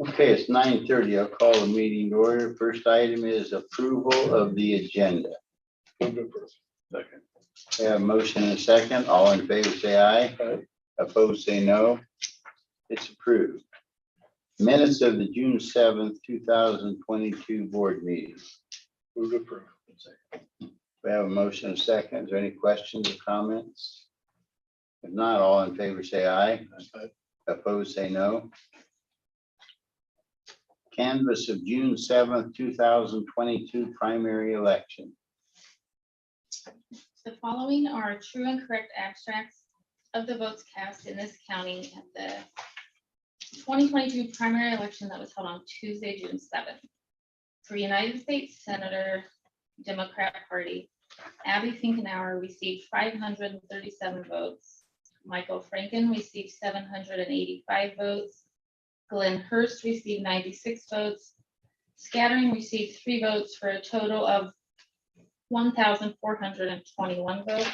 Okay, it's 9:30. I'll call the meeting to order. First item is approval of the agenda. Second. We have a motion and a second. All in favor, say aye. Aye. Opposed, say no. It's approved. Minutes of the June 7th, 2022 board meeting. Move to approve. We have a motion and a second. Is there any questions or comments? If not, all in favor, say aye. Aye. Opposed, say no. Canvass of June 7th, 2022 primary election. The following are true and correct abstracts of the votes cast in this county at the 2022 primary election that was held on Tuesday, June 7th. For United States Senator, Democrat Party, Abby Finkenauer received 537 votes. Michael Franken received 785 votes. Glenn Hurst received 96 votes. Scattering received 3 votes for a total of 1,421 votes.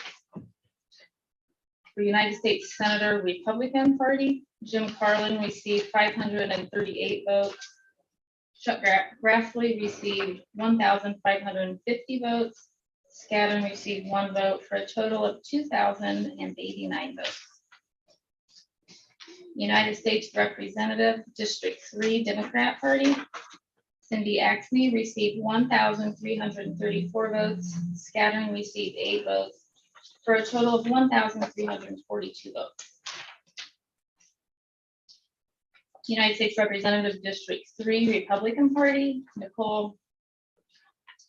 For United States Senator, Republican Party, Jim Carlin received 538 votes. Chuck Grassley received 1,550 votes. Scattering received 1 vote for a total of 2,089 votes. United States Representative, District 3, Democrat Party, Cindy Axme received 1,334 votes. Scattering received 8 votes for a total of 1,342 votes. United States Representative, District 3, Republican Party, Nicole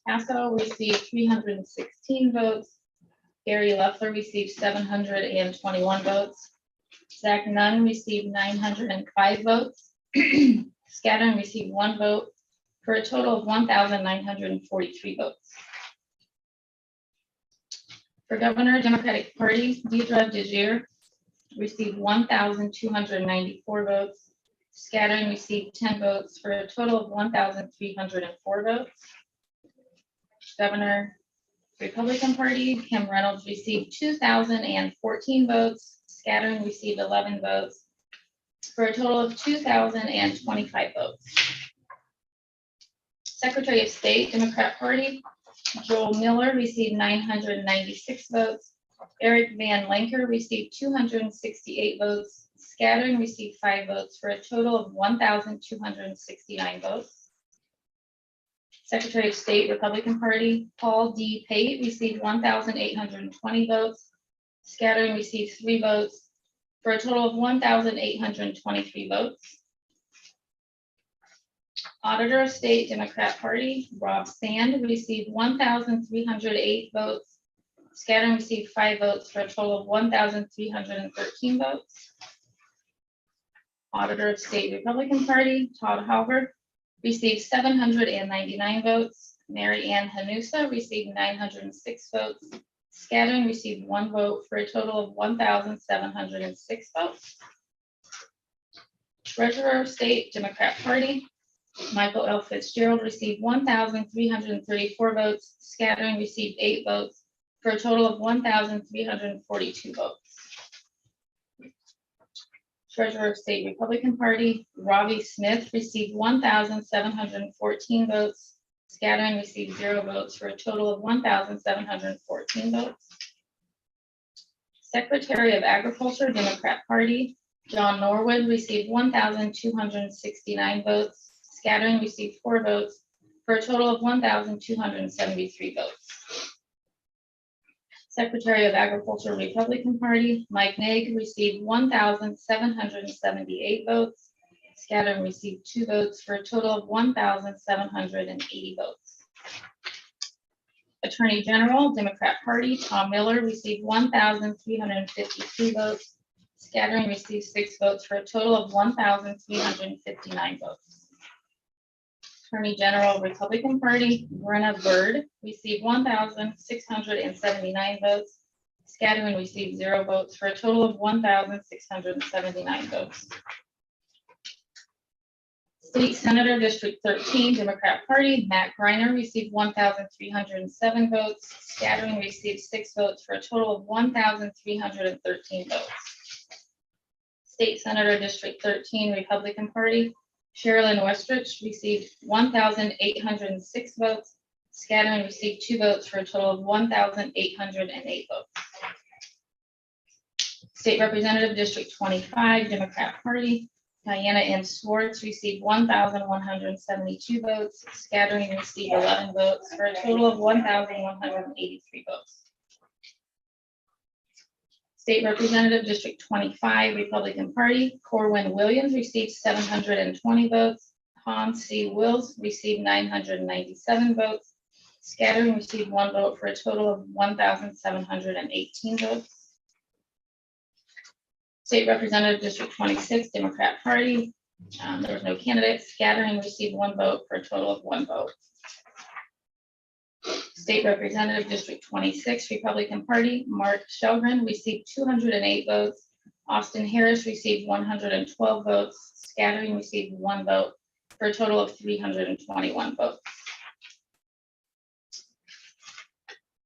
Hasso received 316 votes. Gary Leffler received 721 votes. Zach Nunn received 905 votes. Scattering received 1 vote for a total of 1,943 votes. For Governor, Democratic Party, Deidre DeJear received 1,294 votes. Scattering received 10 votes for a total of 1,304 votes. Governor, Republican Party, Kim Reynolds received 2,014 votes. Scattering received 11 votes for a total of 2,025 votes. Secretary of State, Democrat Party, Joel Miller received 996 votes. Eric Van Lanker received 268 votes. Scattering received 5 votes for a total of 1,269 votes. Secretary of State, Republican Party, Paul D. Pate received 1,820 votes. Scattering received 3 votes for a total of 1,823 votes. Auditor of State, Democrat Party, Rob Sand received 1,308 votes. Scattering received 5 votes for a total of 1,313 votes. Auditor of State, Republican Party, Todd Halbert received 799 votes. Mary Ann Hanusa received 906 votes. Scattering received 1 vote for a total of 1,706 votes. Treasurer of State, Democrat Party, Michael L. Fitzgerald received 1,334 votes. Scattering received 8 votes for a total of 1,342 votes. Treasurer of State, Republican Party, Robbie Smith received 1,714 votes. Scattering received 0 votes for a total of 1,714 votes. Secretary of Agriculture, Democrat Party, John Norwood received 1,269 votes. Scattering received 4 votes for a total of 1,273 votes. Secretary of Agriculture, Republican Party, Mike Naig received 1,778 votes. Scattering received 2 votes for a total of 1,780 votes. Attorney General, Democrat Party, Tom Miller received 1,352 votes. Scattering received 6 votes for a total of 1,359 votes. Attorney General, Republican Party, Brenna Bird received 1,679 votes. Scattering received 0 votes for a total of 1,679 votes. State Senator District 13, Democrat Party, Matt Greiner received 1,307 votes. Scattering received 6 votes for a total of 1,313 votes. State Senator District 13, Republican Party, Sherilyn Westrich received 1,806 votes. Scattering received 2 votes for a total of 1,808 votes. State Representative District 25, Democrat Party, Diana M. Swartz received 1,172 votes. Scattering received 11 votes for a total of 1,183 votes. State Representative District 25, Republican Party, Corwin Williams received 720 votes. Hans C. Wills received 997 votes. Scattering received 1 vote for a total of 1,718 votes. State Representative District 26, Democrat Party, there was no candidate. Scattering received 1 vote for a total of 1 vote. State Representative District 26, Republican Party, Mark Shelgren received 208 votes. Austin Harris received 112 votes. Scattering received 1 vote for a total of 321 votes.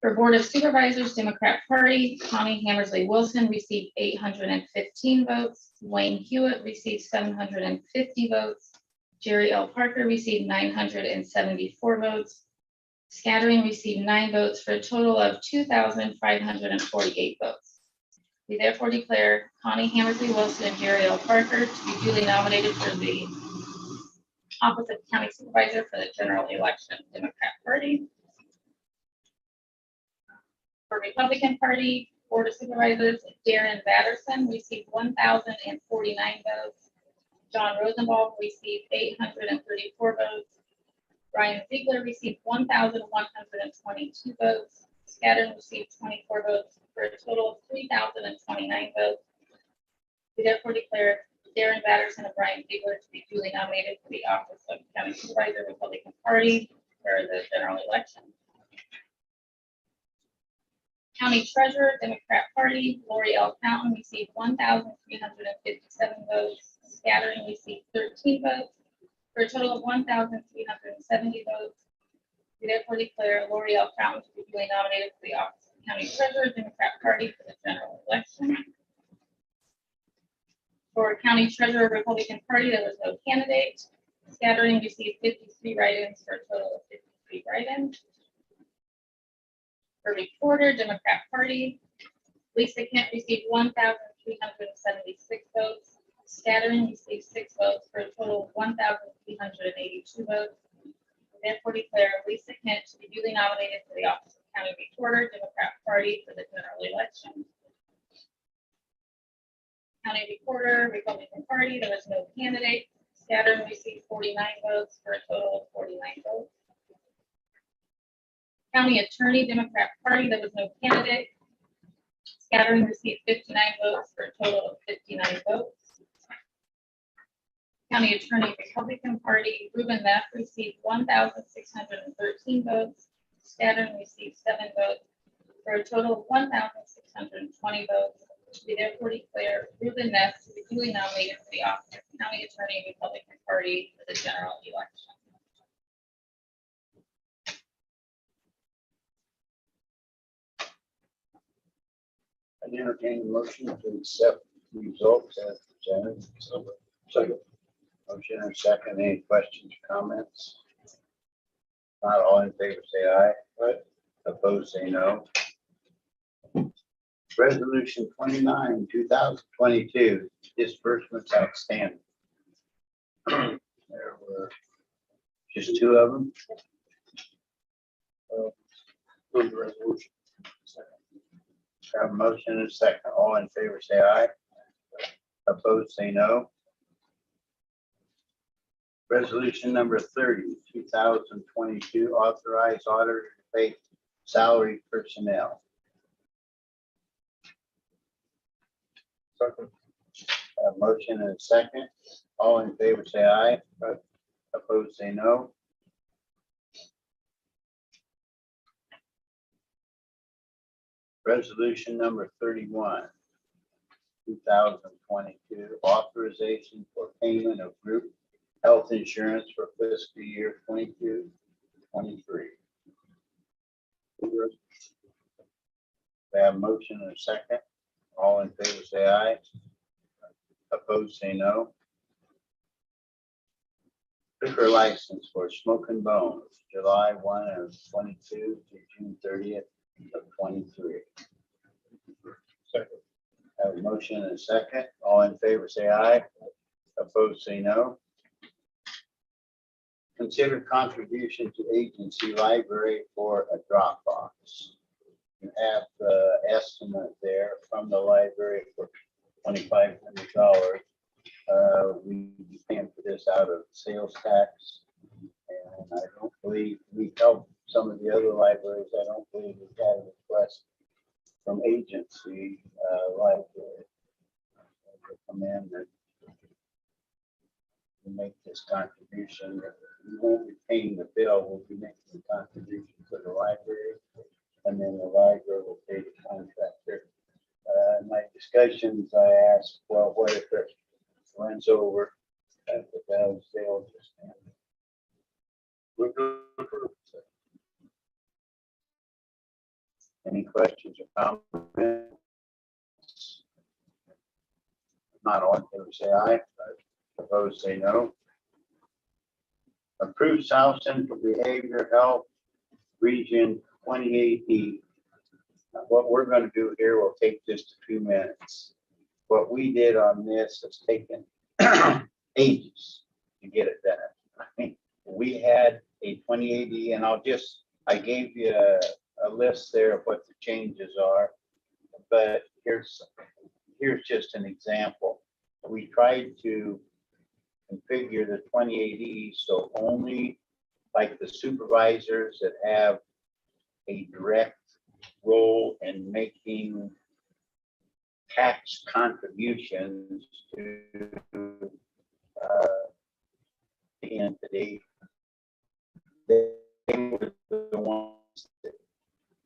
For Board of Supervisors, Democrat Party, Connie Hammersley Wilson received 815 votes. Wayne Hewitt received 750 votes. Jerry L. Parker received 974 votes. Scattering received 9 votes for a total of 2,548 votes. We therefore declare Connie Hammersley Wilson and Jerry L. Parker to be duly nominated for the office of County Supervisor for the general election, Democrat Party. For Republican Party, Board of Supervisors, Darren Batterson received 1,049 votes. John Rosenbaum received 834 votes. Brian Ziegler received 1,122 votes. Scattering received 24 votes for a total of 3,029 votes. We therefore declare Darren Batterson and Brian Ziegler to be duly nominated for the office of County Supervisor, Republican Party, for the general election. County Treasurer, Democrat Party, Lori L. Fountain received 1,357 votes. Scattering received 13 votes for a total of 1,370 votes. We therefore declare Lori L. Fountain to be duly nominated for the office of County Treasurer, Democrat Party, for the general election. For County Treasurer, Republican Party, there was no candidate. Scattering received 53 write-ins for a total of 53 write-ins. For Recorder, Democrat Party, Lisa Kent received 1,376 votes. Scattering received 6 votes for a total of 1,382 votes. We therefore declare Lisa Kent to be duly nominated for the office of County Recorder, Democrat Party, for the general election. County Recorder, Republican Party, there was no candidate. Scattering received 49 votes for a total of 49 votes. County Attorney, Democrat Party, there was no candidate. Scattering received 59 votes for a total of 59 votes. County Attorney, Republican Party, Ruben Neff received 1,613 votes. Scattering received 7 votes for a total of 1,620 votes. We therefore declare Ruben Neff to be duly nominated for the office of County Attorney, Republican Party, for the general election. I entertain a motion to accept the results as presented. Second. Motion and second. Any questions or comments? Not all in favor, say aye. Aye. Opposed, say no. Resolution 29, 2022, disbursements outstanding. There were just 2 of them. Move the resolution. Have a motion and a second. All in favor, say aye. Opposed, say no. Resolution number 30, 2022, authorize auditor to pay salary personnel. Second. Have a motion and a second. All in favor, say aye. Opposed, say no. Resolution number 31, 2022, authorization for payment of group health insurance for fiscal year 22-23. Move the resolution. We have a motion and a second. All in favor, say aye. Opposed, say no. Liquor license for Smoke and Bones, July 1 of 22 to June 30th of 23. Second. Have a motion and a second. All in favor, say aye. Opposed, say no. Consider contribution to agency library for a drop box. You have the estimate there from the library for $2,500. We paying for this out of sales tax. And I don't believe we helped some of the other libraries. I don't believe we've had a request from agency library. They come in and we make this contribution. We won't be paying the bill. We'll be making the contribution to the library. And then the library will pay the contractor. In my discussions, I asked, well, what if it runs over at the valve sale? Move to approve. Any questions or comments? Not all in favor, say aye. Opposed, say no. Approved South Central Behavioral Health Region 28E. What we're going to do here will take just a few minutes. What we did on this has taken ages to get it done. I think we had a 28E, and I gave you a list there of what the changes are, but here's just an example. We tried to configure the 28E so only like the supervisors that have a direct role in making tax contributions to the entity, they were the ones that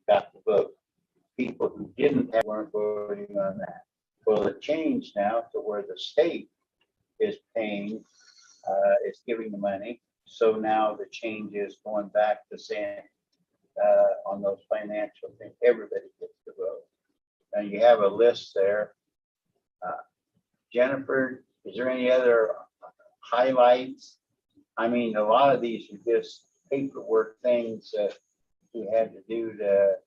got the vote. People who didn't have weren't voting on that. Well, it changed now to where the state is paying, is giving the money. So now the change is going back to saying on those financial things, everybody gets to vote. And you have a list there. Jennifer, is there any other highlights? I mean, a lot of these are just paperwork things that we had to do to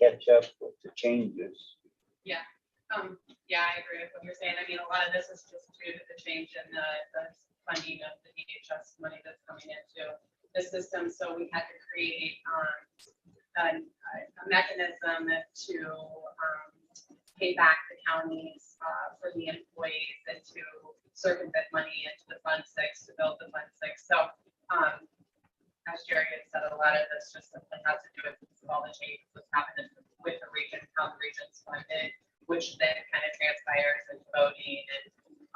catch up with the changes. Yeah, I agree with what you're saying. I mean, a lot of this is just due to the change in the funding of the DHS money that's coming into the system. So we had to create a mechanism to pay back the counties for the employees and to circumvent money into the Fund 6 to build the Fund 6. So as Jerry had said, a lot of this just simply has to do with all the changes that's happened with the region, how the region's funded, which then kind of transpires into voting and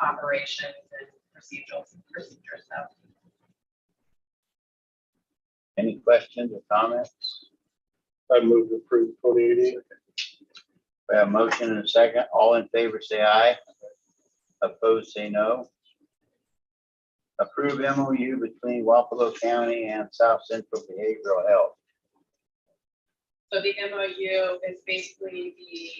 operations and procedures. So Any questions or comments? I move to approve 28E. We have a motion and a second. All in favor, say aye. Opposed, say no. Approve MOU between Wapello County and South Central Behavioral Health. So the MOU is basically the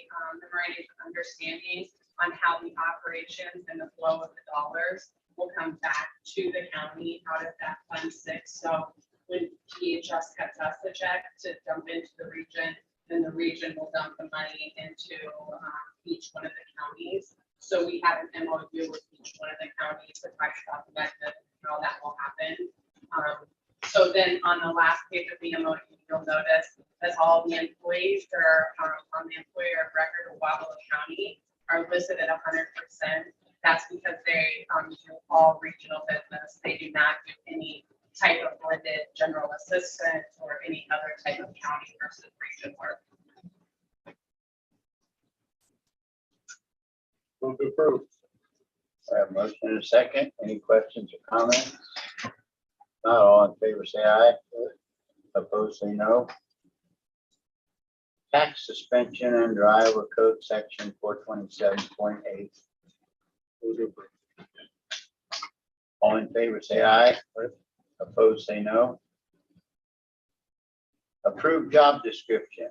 memorandum of understanding on how the operations and the flow of the dollars will come back to the county out of that Fund 6. So when DHS cuts us a check to dump into the region, then the region will dump the money into each one of the counties. So we have an MOU with each one of the counties to talk about the method and how that will happen. So then on the last page of the MOU, you'll notice that all the employees that are on the employer of record of Wapello County are listed at 100%. That's because they do all regional business. They do not do any type of blended general assistant or any other type of county versus region work. Move to approve. We have a motion and a second. Any questions or comments? Not all in favor, say aye. Opposed, say no. Tax suspension under Iowa Code Section 427.8. Move to approve. All in favor, say aye. Opposed, say no. Approved job description,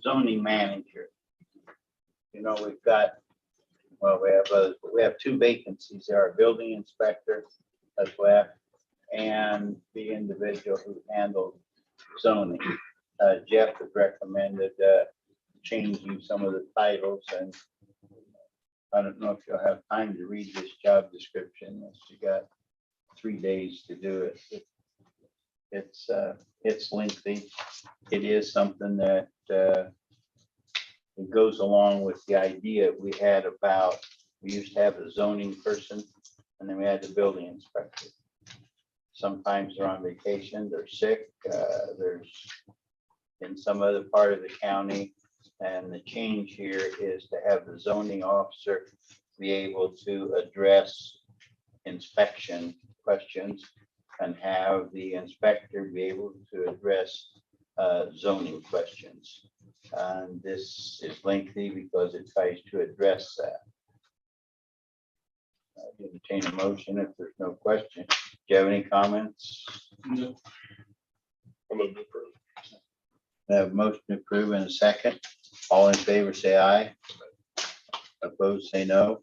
zoning manager. You know, we've got, well, we have two vacancies there, our building inspector as well, and the individual who handled zoning. Jeff has recommended changing some of the titles, and I don't know if you'll have time to read this job description. You got 3 days to do it. It's lengthy. It is something that it goes along with the idea we had about, we used to have a zoning person, and then we had the building inspector. Sometimes they're on vacation, they're sick, there's in some other part of the county. And the change here is to have the zoning officer be able to address inspection questions and have the inspector be able to address zoning questions. And this is lengthy because it tries to address that. Entertain a motion if there's no question. Do you have any comments? No. I'm going to approve. I have a motion to approve in a second. All in favor, say aye. Opposed, say no.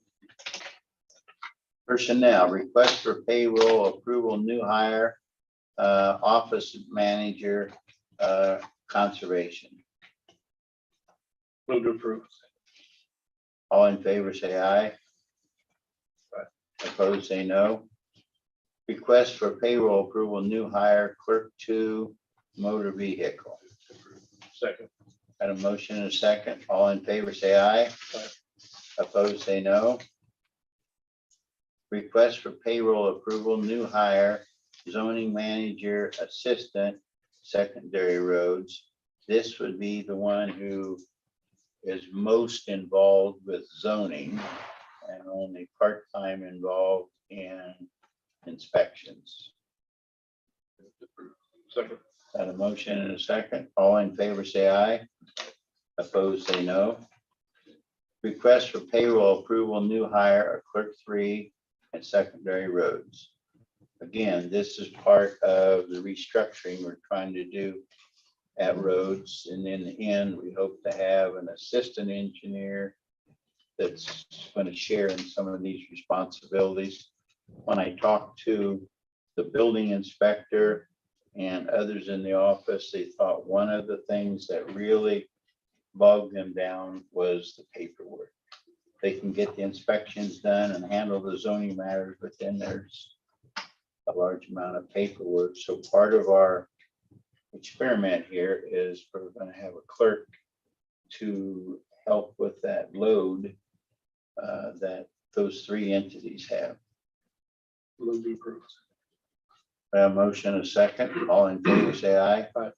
Personnel, request for payroll approval, new hire, office manager, conservation. Move to approve. All in favor, say aye. Opposed, say no. Request for payroll approval, new hire, clerk 2, motor vehicle. Second. Got a motion and a second. All in favor, say aye. Opposed, say no. Request for payroll approval, new hire, zoning manager, assistant, secondary roads. This would be the one who is most involved with zoning and only part-time involved in inspections. Second. Got a motion and a second. All in favor, say aye. Opposed, say no. Request for payroll approval, new hire, a clerk 3 and secondary roads. Again, this is part of the restructuring we're trying to do at roads. And in the end, we hope to have an assistant engineer that's going to share in some of these responsibilities. When I talked to the building inspector and others in the office, they thought one of the things that really bogged them down was the paperwork. They can get the inspections done and handle the zoning matters, but then there's a large amount of paperwork. So part of our experiment here is we're going to have a clerk to help with that load that those 3 entities have. Move to approve. A motion, a second. All in favor, say aye. Aye.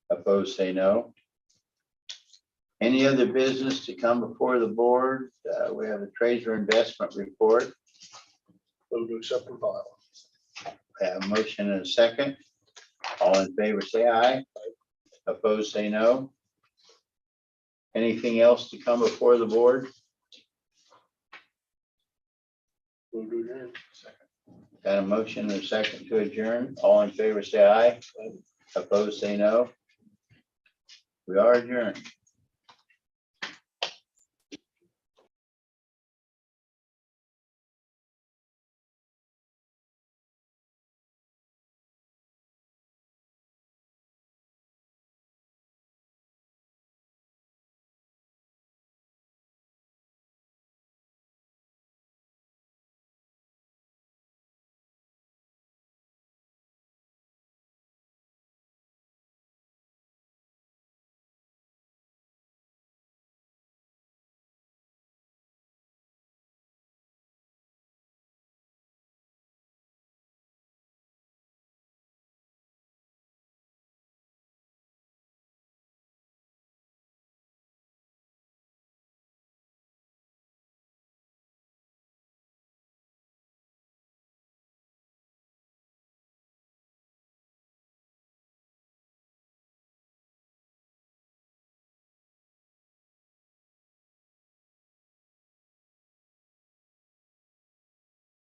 Opposed, say no. Any other business to come before the board? We have the treasurer investment report. Move to accept and file. Have a motion and a second. All in favor, say aye. Opposed, say no. Anything else to come before the board? Move to adjourn. Second. Got a motion and a second to adjourn. All in favor, say aye. Opposed, say no. We are adjourned.